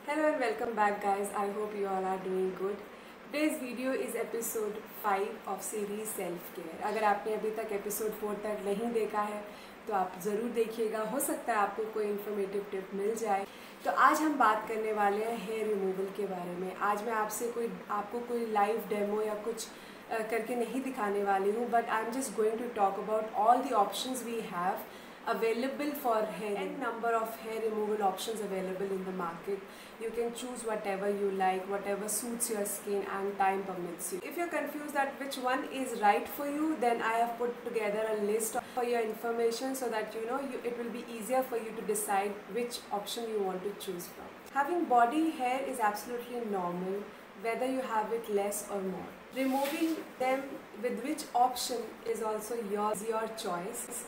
Hello and welcome back guys. I hope you all are doing good. Today's video is episode 5 of series Self Care. अगर आपने अभी तक episode 4 तक नहीं देखा है तो आप ज़रूर देखिएगा, हो सकता है आपको कोई इन्फॉर्मेटिव टिप मिल जाए। तो आज हम बात करने वाले हैं हेयर रिमूवल के बारे में। आज मैं आपको कोई लाइव डेमो या कुछ करके नहीं दिखाने वाली हूँ, but I am just going to talk about all the options we have available for hair and number of hair removal options available in the market. You can choose whatever you like, whatever suits your skin and time permits you. If you're confused that which one is right for you, then I have put together a list for your information so that it will be easier for you to decide which option you want to choose from. Having body hair is absolutely normal, whether you have it less or more. Removing them with which option is also your choice.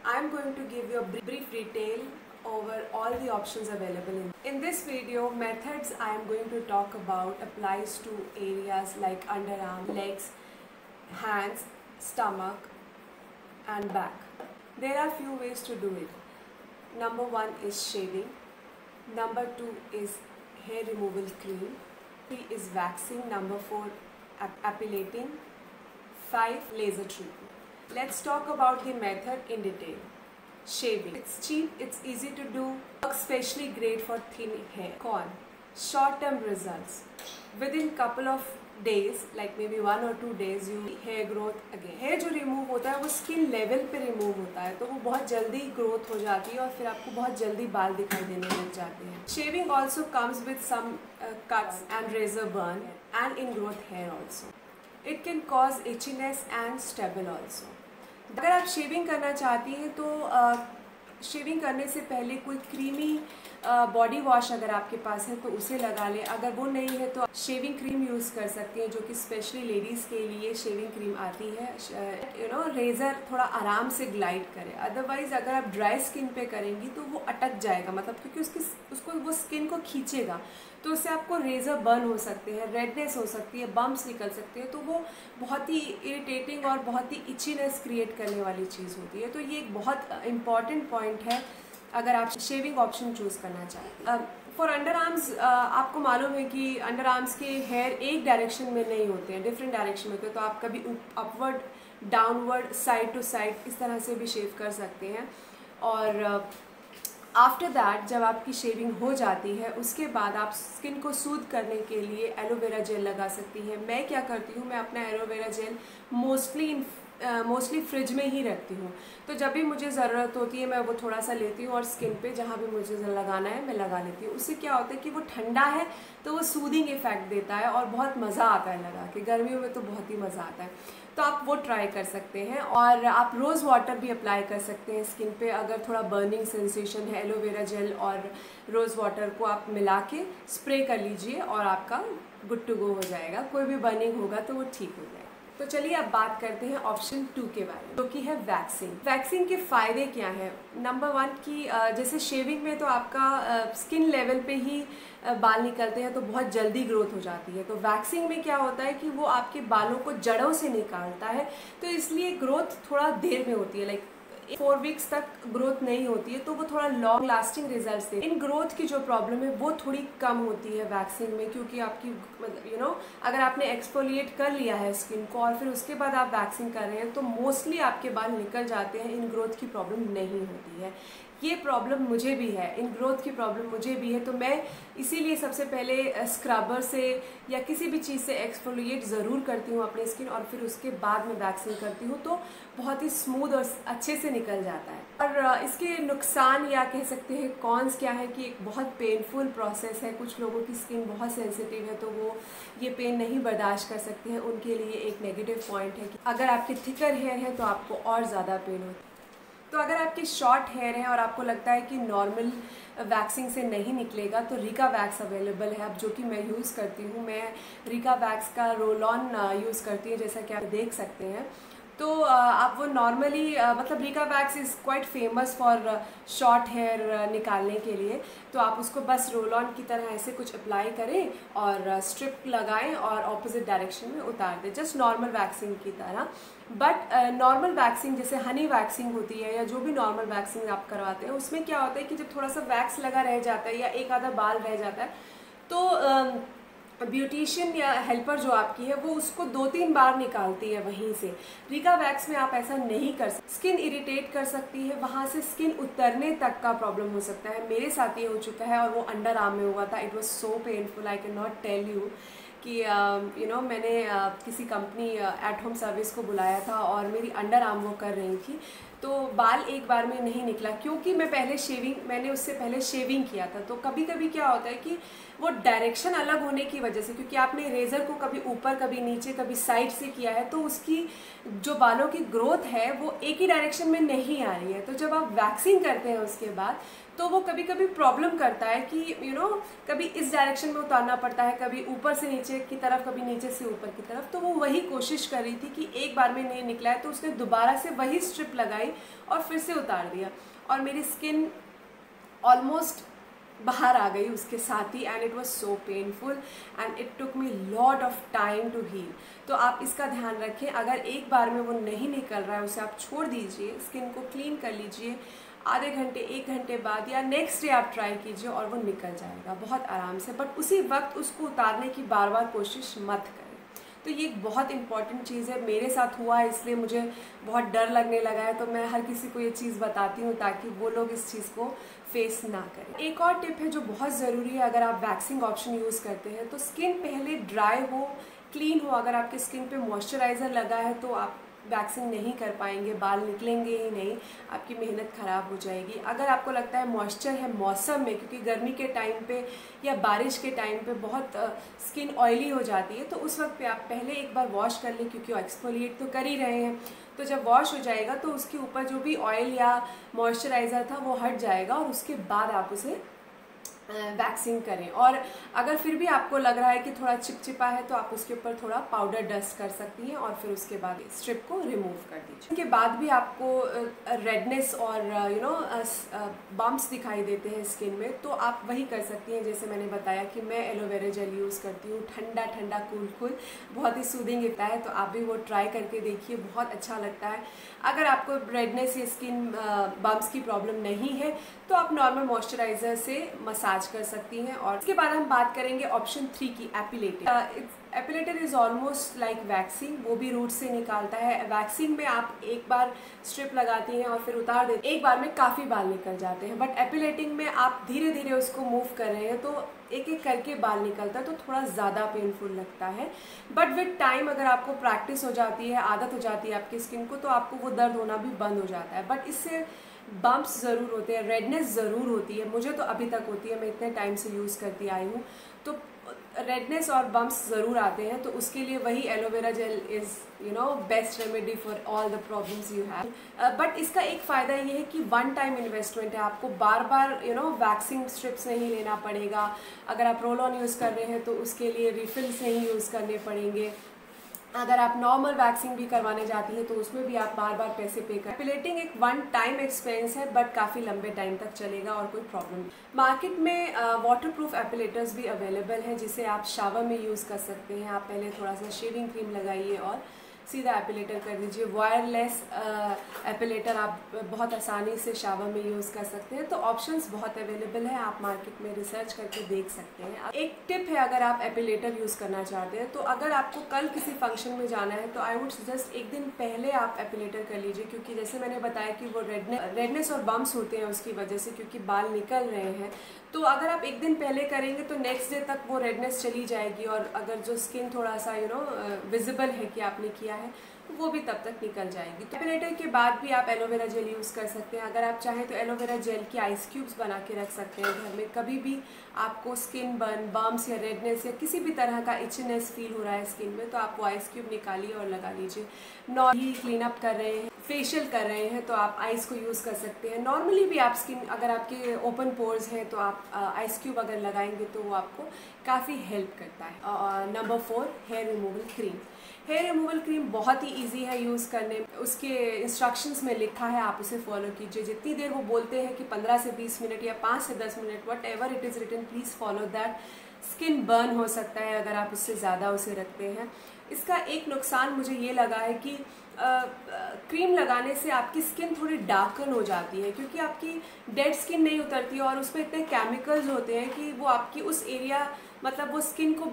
I'm going to give you a brief detail over all the options available in this video. Methods I am going to talk about applies to areas like underarm, legs, hands, stomach and back. There are few ways to do it. Number 1 is shaving. Number 2 is hair removal cream. 3 is waxing. Number 4 epilating. 5 laser treatment. Let's talk about the method in detail. Shaving. It's cheap, it's easy to do, especially great for thin hair. Con. Short-term results. Within couple of days, like maybe 1 or 2 days, you hair growth again. Hair जो remove होता है वो skin level पे remove होता है, तो वो बहुत जल्दी growth हो जाती है और फिर आपको बहुत जल्दी बाल दिखाई देने लग जाते हैं. Shaving also comes with some cuts and razor burn and ingrowth hair also. It can cause itchiness and stubble also. अगर आप शेविंग करना चाहती हैं तो शेविंग करने से पहले कोई क्रीमी बॉडी वॉश अगर आपके पास है तो उसे लगा लें. अगर वो नहीं है तो शेविंग क्रीम यूज़ कर सकती हैं, जो कि स्पेशली लेडीज़ के लिए शेविंग क्रीम आती है. रेज़र थोड़ा आराम से ग्लाइड करे. अदरवाइज़ अगर आप ड्राई स्किन पे करेंगी तो वो अटक जाएगा, मतलब क्योंकि उसको वो स्किन को खींचेगा, तो उससे आपको रेज़र बर्न हो सकते हैं, रेडनेस हो सकती है, बम्प्स निकल सकते हैं. तो वो बहुत ही इरिटेटिंग और बहुत ही इचीनेस क्रिएट करने वाली चीज़ होती है. तो ये एक बहुत इंपॉर्टेंट पॉइंट है अगर आप शेविंग ऑप्शन चूज़ करना चाहते हैं. फॉर अंडर आर्म्स आपको मालूम है कि अंडर आर्म्स के हेयर एक डायरेक्शन में नहीं होते हैं, डिफरेंट डायरेक्शन में होते हैं. तो आप कभी upward, downward, side to side इस तरह से भी शेव कर सकते हैं. और आफ्टर दैट जब आपकी शेविंग हो जाती है उसके बाद आप स्किन को सूद करने के लिए एलोवेरा जेल लगा सकती हैं. मैं क्या करती हूँ, मैं अपना एलोवेरा जेल मोस्टली फ्रिज में ही रखती हूँ. तो जब भी मुझे ज़रूरत होती है मैं वो थोड़ा सा लेती हूँ और स्किन पे जहाँ भी मुझे लगाना है मैं लगा लेती हूँ. उससे क्या होता है कि वो ठंडा है तो वो सूदिंग इफ़ेक्ट देता है और बहुत मज़ा आता है लगा के. गर्मियों में तो बहुत ही मज़ा आता है, तो आप वो ट्राई कर सकते हैं. और आप रोज़ वाटर भी अप्लाई कर सकते हैं स्किन पे. अगर थोड़ा बर्निंग सेंसेशन है, एलोवेरा जेल और रोज़ वाटर को आप मिला के स्प्रे कर लीजिए और आपका गुड टू गो हो जाएगा. कोई भी बर्निंग होगा तो वो ठीक हो जाएगा. तो चलिए अब बात करते हैं ऑप्शन 2 के बारे में, जो कि है वैक्सिंग. वैक्सिंग के फ़ायदे क्या हैं? नंबर 1 की जैसे शेविंग में तो आपका स्किन लेवल पे ही बाल निकलते हैं तो बहुत जल्दी ग्रोथ हो जाती है. तो वैक्सिंग में क्या होता है कि वो आपके बालों को जड़ों से निकालता है, तो इसलिए ग्रोथ थोड़ा देर में होती है. लाइक 4 वीक्स तक ग्रोथ नहीं होती है, तो वो थोड़ा long lasting results they. In growth की जो प्रॉब्लम है वो थोड़ी कम होती है वैक्सिंग में, क्योंकि आपकी मतलब अगर आपने एक्सफोलिएट कर लिया है स्किन को और फिर उसके बाद आप वैक्सिंग कर रहे हैं तो मोस्टली आपके बाल निकल जाते हैं. इन ग्रोथ की प्रॉब्लम नहीं होती है. ये प्रॉब्लम मुझे भी है, इन ग्रोथ की प्रॉब्लम मुझे भी है. तो मैं इसीलिए सबसे पहले स्क्रबर से या किसी भी चीज़ से एक्सफोलिएट ज़रूर करती हूँ अपनी स्किन और फिर उसके बाद में वैक्सिंग करती हूँ, तो बहुत ही स्मूथ और अच्छे से निकल जाता है. और इसके नुकसान या कह सकते हैं कॉन्स क्या है कि एक बहुत पेनफुल प्रोसेस है. कुछ लोगों की स्किन बहुत सेंसिटिव है तो वो ये पेन नहीं बर्दाश्त कर सकते हैं. उनके लिए एक नेगेटिव पॉइंट है कि अगर आपके थिकर हेयर है तो आपको और ज़्यादा पेन होता है. तो अगर आपके शॉर्ट हेयर हैं और आपको लगता है कि नॉर्मल वैक्सिंग से नहीं निकलेगा तो रिका वैक्स अवेलेबल है अब, जो कि मैं यूज़ करती हूँ. मैं रिका वैक्स का रोल ऑन यूज़ करती हूँ, जैसा कि आप देख सकते हैं. तो आप वो नॉर्मली मतलब Rica wax is quite famous for short hair निकालने के लिए. तो आप उसको बस रोल ऑन की तरह ऐसे कुछ अप्लाई करें और स्ट्रिप लगाएं और ऑपोजिट डायरेक्शन में उतार दें, जस्ट नॉर्मल वैक्सिंग की तरह. बट नॉर्मल वैक्सिंग जैसे हनी वैक्सिंग होती है या जो भी नॉर्मल वैक्सिंग आप करवाते हैं उसमें क्या होता है कि जब थोड़ा सा वैक्स लगा रह जाता है या एक आधा बाल रह जाता है तो ब्यूटिशियन या हेल्पर जो आपकी है वो उसको 2-3 बार निकालती है वहीं से। रिका वैक्स में आप ऐसा नहीं कर सकते। स्किन इरिटेट कर सकती है, वहाँ से स्किन उतरने तक का प्रॉब्लम हो सकता है। मेरे साथ ये हो चुका है और वो अंडर आर्म में हुआ था। It was so painful, I can not tell you कि मैंने किसी कंपनी एट होम सर्विस को बुलाया था और मेरी अंडर आर्म वो कर रही थी, तो बाल एक बार में नहीं निकला क्योंकि मैंने उससे पहले शेविंग किया था। तो कभी कभी क्या होता है कि वो डायरेक्शन अलग होने की वजह से, क्योंकि आपने रेज़र को कभी ऊपर कभी नीचे कभी साइड से किया है, तो उसकी जो बालों की ग्रोथ है वो एक ही डायरेक्शन में नहीं आ रही है। तो जब आप वैक्सिंग करते हैं उसके बाद तो वो कभी कभी प्रॉब्लम करता है कि कभी इस डायरेक्शन में उतारना पड़ता है, कभी ऊपर से नीचे की तरफ, कभी नीचे से ऊपर की तरफ। तो वो वही कोशिश कर रही थी कि एक बार में नहीं निकला है, तो उसने दोबारा से वही स्ट्रिप लगाई और फिर से उतार दिया और मेरी स्किन ऑलमोस्ट बाहर आ गई उसके साथ ही, and it was so painful and it took me lot of time to heal. तो आप इसका ध्यान रखें, अगर एक बार में वो नहीं निकल रहा है उसे आप छोड़ दीजिए, स्किन को क्लीन कर लीजिए, आधे घंटे 1 घंटे बाद या नेक्स्ट डे आप ट्राई कीजिए और वो निकल जाएगा बहुत आराम से। बट उसी वक्त उसको उतारने की बार बार कोशिश मत करें। तो ये एक बहुत इंपॉर्टेंट चीज़ है, मेरे साथ हुआ है इसलिए मुझे बहुत डर लगने लगा है। तो मैं हर किसी को ये चीज़ बताती हूँ ताकि वो लोग इस चीज़ को फेस ना करें। एक और टिप है जो बहुत ज़रूरी है अगर आप वैक्सिंग ऑप्शन यूज़ करते हैं, तो स्किन पहले ड्राई हो, क्लीन हो। अगर आपके स्किन पे मॉइस्चराइज़र लगा है तो आप वैक्सिंग नहीं कर पाएंगे, बाल निकलेंगे ही नहीं, आपकी मेहनत ख़राब हो जाएगी। अगर आपको लगता है मॉइस्चर है मौसम में, क्योंकि गर्मी के टाइम पे या बारिश के टाइम पे बहुत स्किन ऑयली हो जाती है, तो उस वक्त पे आप पहले एक बार वॉश कर लें, क्योंकि एक्सफोलिएट तो कर ही रहे हैं। तो जब वॉश हो जाएगा तो उसके ऊपर जो भी ऑयल या मॉइस्चराइज़र था वो हट जाएगा और उसके बाद आप उसे वैक्सिंग करें। और अगर फिर भी आपको लग रहा है कि थोड़ा चिपचिपा है तो आप उसके ऊपर थोड़ा पाउडर डस्ट कर सकती हैं और फिर उसके बाद स्ट्रिप को रिमूव कर दीजिए। उसके बाद भी आपको रेडनेस और बम्प्स दिखाई देते हैं स्किन में, तो आप वही कर सकती हैं जैसे मैंने बताया कि मैं एलोवेरा जेल यूज़ करती हूँ, ठंडा ठंडा कूल कूल, बहुत ही सूदिंग होता है। तो आप भी वो ट्राई करके देखिए, बहुत अच्छा लगता है। अगर आपको रेडनेस या स्किन बम्प्स की प्रॉब्लम नहीं है तो आप नॉर्मल मॉइस्चराइज़र से मसाज कर सकती हैं। और इसके बाद हम बात करेंगे ऑप्शन 3 की, epilator. Epilator is almost like waxing, वो भी रूट से निकालता है। वैक्सिंग में आप एक बार स्ट्रिप लगाती हैं और फिर उतार देते हैं, एक बार में काफ़ी बाल निकल जाते हैं। बट एपिलेटिंग में आप धीरे धीरे उसको मूव कर रहे हैं तो एक एक करके बाल निकलता है, तो थोड़ा ज़्यादा पेनफुल लगता है। बट विद टाइम अगर आपको प्रैक्टिस हो जाती है, आदत हो जाती है आपकी स्किन को, तो आपको वो दर्द होना भी बंद हो जाता है। बट इससे बम्प्स ज़रूर होते हैं, रेडनेस ज़रूर होती है, मुझे तो अभी तक होती है, मैं इतने टाइम से यूज़ करती आई हूँ। तो रेडनेस और बम्प्स ज़रूर आते हैं, तो उसके लिए वही aloe vera gel is best remedy for all the problems you have. But इसका एक फ़ायदा ये है कि 1 टाइम इन्वेस्टमेंट है, आपको बार बार वैक्सिंग स्ट्रिप्स नहीं लेना पड़ेगा। अगर आप रोल ऑन यूज़ कर रहे हैं तो उसके लिए रिफिल्स नहीं यूज़ करने पड़ेंगे। अगर आप नॉर्मल वैक्सिंग भी करवाने जाती हैं तो उसमें भी आप बार बार पैसे पे कर। एपिलेटिंग एक 1 टाइम एक्सपेंस है, बट काफ़ी लंबे टाइम तक चलेगा और कोई प्रॉब्लम नहीं। मार्केट में वाटरप्रूफ एपिलेटर्स भी अवेलेबल हैं जिसे आप शावर में यूज़ कर सकते हैं। आप पहले थोड़ा सा शेविंग क्रीम लगाइए और सीधा एपिलेटर कर दीजिए। वायरलेस एपिलेटर आप बहुत आसानी से शावर में यूज़ कर सकते हैं। तो ऑप्शंस बहुत अवेलेबल है, आप मार्केट में रिसर्च करके देख सकते हैं। एक टिप है, अगर आप एपिलेटर यूज़ करना चाहते हैं तो अगर आपको कल किसी फंक्शन में जाना है तो आई वुड सजेस्ट एक दिन पहले आप एपिलेटर कर लीजिए, क्योंकि जैसे मैंने बताया कि वो रेडनेस और बम्प्स होते हैं उसकी वजह से, क्योंकि बाल निकल रहे हैं। तो अगर आप एक दिन पहले करेंगे तो नेक्स्ट डे तक वो रेडनेस चली जाएगी, और अगर जो स्किन थोड़ा सा विजिबल है कि आपने किया है तो वो भी तब तक निकल जाएगी। तो एपिलेटर के बाद भी आप एलोवेरा जेल यूज़ कर सकते हैं। अगर आप चाहें तो एलोवेरा जेल की आइस क्यूब्स बना के रख सकते हैं घर में। कभी भी आपको स्किन बर्न, बम्प्स या रेडनेस या किसी भी तरह का इचनेस फील हो रहा है स्किन में, तो आप वो आइस क्यूब निकालिए और लगा लीजिए। नॉर्मली क्लीन अप कर रहे हैं, फेशियल कर रहे हैं, तो आप आइस को यूज़ कर सकते हैं। नॉर्मली भी आप स्किन, अगर आपके ओपन पोर्स हैं तो आप आइस क्यूब अगर लगाएंगे तो वो आपको काफ़ी हेल्प करता है। Number 4, hair removal cream. Hair removal cream बहुत ही इजी है यूज़ करने, उसके इंस्ट्रक्शंस में लिखा है, आप उसे फॉलो कीजिए। जितनी देर वो बोलते हैं कि 15 से 20 मिनट या 5 से 10 minute, whatever it is written, please follow that. Skin burn हो सकता है अगर आप उससे ज़्यादा उसे रखते हैं। इसका एक नुकसान मुझे ये लगा है कि क्रीम लगाने से आपकी स्किन थोड़ी डार्कन हो जाती है, क्योंकि आपकी डेड स्किन नहीं उतरती है और उसमें इतने केमिकल्स होते हैं कि वो आपकी उस एरिया मतलब वो स्किन को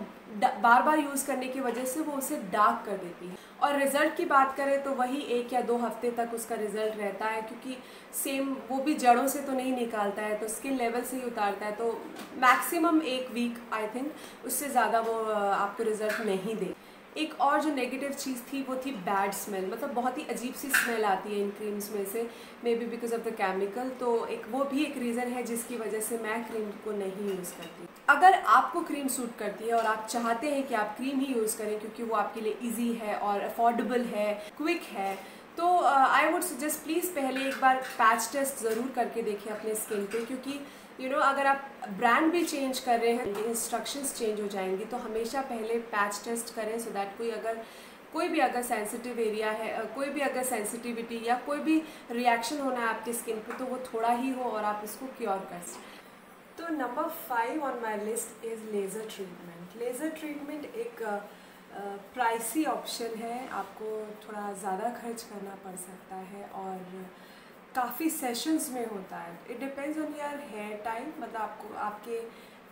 बार बार यूज़ करने की वजह से वो उसे डार्क कर देती है। और रिज़ल्ट की बात करें तो वही 1 या 2 हफ्ते तक उसका रिज़ल्ट रहता है, क्योंकि सेम वो भी जड़ों से तो नहीं निकालता है, तो स्किन लेवल से ही उतारता है, तो मैक्सिमम 1 वीक आई थिंक, उससे ज़्यादा वो आपको रिज़ल्ट नहीं दे। एक और जो नेगेटिव चीज़ थी वो थी बैड स्मेल, मतलब बहुत ही अजीब सी स्मेल आती है इन क्रीम्स में से, may be because of the chemical. तो एक वो भी एक रीज़न है जिसकी वजह से मैं क्रीम को नहीं यूज़ करती। अगर आपको क्रीम सूट करती है और आप चाहते हैं कि आप क्रीम ही यूज़ करें क्योंकि वो आपके लिए ईजी है और अफोर्डेबल है, क्विक है, तो आई वुड सजेस्ट प्लीज़ पहले एक बार पैच टेस्ट ज़रूर करके देखें अपने स्किन पे, क्योंकि अगर आप ब्रांड भी चेंज कर रहे हैं, इंस्ट्रक्शंस चेंज हो जाएंगी, तो हमेशा पहले पैच टेस्ट करें, सो दैट कोई भी अगर सेंसिटिव एरिया है, कोई भी अगर सेंसिटिविटी या कोई भी रिएक्शन होना है आपकी स्किन पे, तो वो थोड़ा ही हो और आप इसको क्योर कर सकें। तो number 5 on my list is laser treatment. Laser treatment एक प्राइसी ऑप्शन है, आपको थोड़ा ज़्यादा खर्च करना पड़ सकता है और काफ़ी सेशंस में होता है। It depends on your hair type, मतलब आपको आपके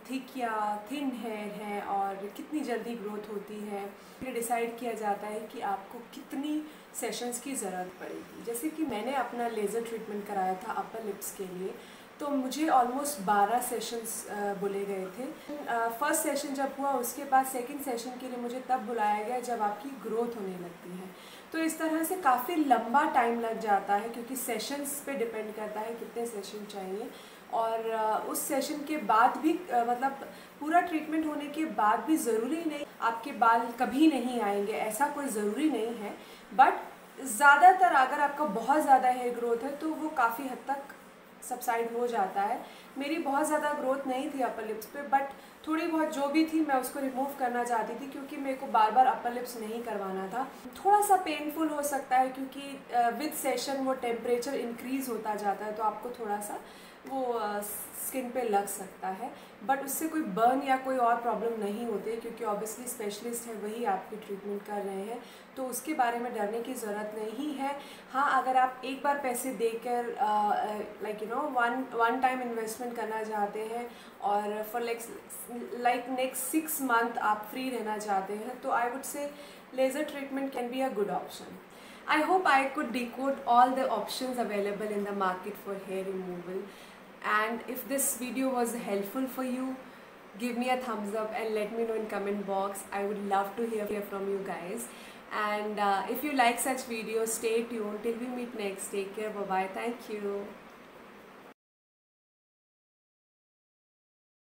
थिक या थिन हेयर है और कितनी जल्दी ग्रोथ होती है, फिर डिसाइड किया जाता है कि आपको कितनी सेशंस की ज़रूरत पड़ेगी। जैसे कि मैंने अपना लेज़र ट्रीटमेंट कराया था अपर लिप्स के लिए, तो मुझे ऑलमोस्ट 12 सेशंस बुले गए थे। फर्स्ट सेशन जब हुआ उसके बाद सेकंड सेशन के लिए मुझे तब बुलाया गया जब आपकी ग्रोथ होने लगती है। तो इस तरह से काफ़ी लंबा टाइम लग जाता है, क्योंकि सेशंस पे डिपेंड करता है कितने सेशन चाहिए, और उस सेशन के बाद भी मतलब पूरा ट्रीटमेंट होने के बाद भी ज़रूरी नहीं आपके बाल कभी नहीं आएंगे, ऐसा कोई ज़रूरी नहीं है। बट ज़्यादातर अगर आपका बहुत ज़्यादा हेयर ग्रोथ है तो वो काफ़ी हद तक सबसाइड हो जाता है। मेरी बहुत ज़्यादा ग्रोथ नहीं थी अपर लिप्स पे, बट थोड़ी बहुत जो भी थी मैं उसको रिमूव करना चाहती थी, क्योंकि मेरे को बार बार अपर लिप्स नहीं करवाना था। थोड़ा सा पेनफुल हो सकता है, क्योंकि विद सेशन वो टेम्परेचर इंक्रीज़ होता जाता है, तो आपको थोड़ा सा वो स्किन पे लग सकता है, बट उससे कोई बर्न या कोई और प्रॉब्लम नहीं होती, क्योंकि ऑब्वियसली स्पेशलिस्ट है वही आपकी ट्रीटमेंट कर रहे हैं, तो उसके बारे में डरने की ज़रूरत नहीं है। हाँ, अगर आप एक बार पैसे देकर वन टाइम इन्वेस्टमेंट करना चाहते हैं और फॉर लाइक नेक्स्ट 6 मंथ आप फ्री रहना चाहते हैं, तो I would say laser treatment can be a good option. I hope I could decode all the options available in the market for hair removal. And if this video was helpful for you, give me a thumbs up and let me know in comment box. I would love to hear from you guys. And if you like such videos, stay tuned till we meet next. Take care. Bye bye. Thank you.